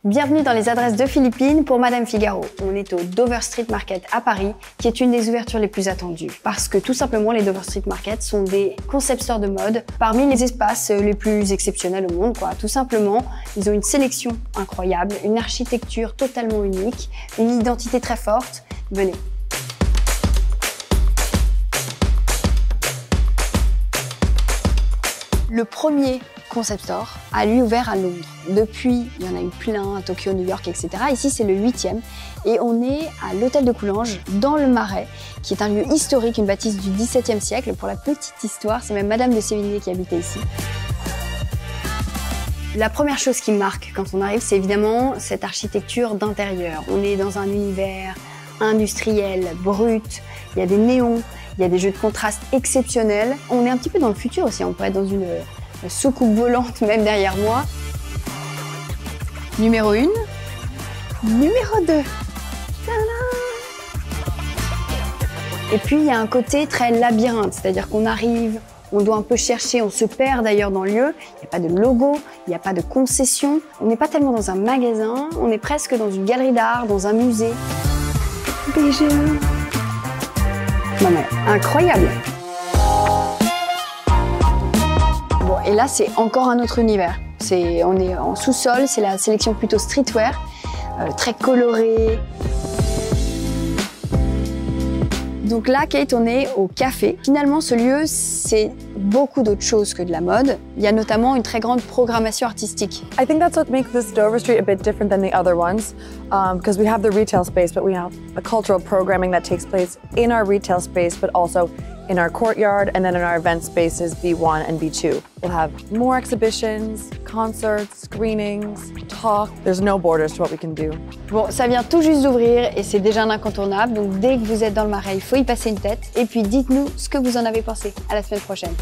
Bienvenue dans les adresses de Philippines pour Madame Figaro. On est au Dover Street Market à Paris, qui est une des ouvertures les plus attendues. Parce que tout simplement, les Dover Street Market sont des concept stores de mode parmi les espaces les plus exceptionnels au monde, quoi. Tout simplement, ils ont une sélection incroyable, une architecture totalement unique, une identité très forte. Venez. Le premier concept store a lui ouvert à Londres. Depuis, il y en a eu plein à Tokyo, New York, etc. Ici, c'est le 8e et on est à l'hôtel de Coulanges, dans le Marais, qui est un lieu historique, une bâtisse du XVIIe siècle. Pour la petite histoire, c'est même Madame de Sévigné qui habitait ici. La première chose qui me marque quand on arrive, c'est évidemment cette architecture d'intérieur. On est dans un univers industriel, brut, il y a des néons, il y a des jeux de contraste exceptionnels. On est un petit peu dans le futur aussi, on pourrait être dans une soucoupe volante même derrière moi. Numéro 1. Numéro 2. Et puis il y a un côté très labyrinthe, c'est-à-dire qu'on arrive, on doit un peu chercher, on se perd d'ailleurs dans le lieu. Il n'y a pas de logo, il n'y a pas de concession. On n'est pas tellement dans un magasin, on est presque dans une galerie d'art, dans un musée. BGE. Non mais incroyable. Bon, et là c'est encore un autre univers. On est en sous-sol, c'est la sélection plutôt streetwear, très colorée. Donc là, Kate, on est au café. Finalement, ce lieu, c'est beaucoup d'autres choses que de la mode. Il y a notamment une très grande programmation artistique. I think that's what makes this Dover Street a bit different than the other ones, because we have the retail space, but we have a cultural programming that takes place in our retail space, but also in our courtyard, and then in our event spaces, B1 and B2. We'll have more exhibitions, concerts, screenings, talk. There's no borders to what we can do. Bon, ça vient tout juste d'ouvrir et c'est déjà un incontournable, donc dès que vous êtes dans le Marais, il faut y passer une tête. Et puis dites-nous ce que vous en avez pensé. À la semaine prochaine.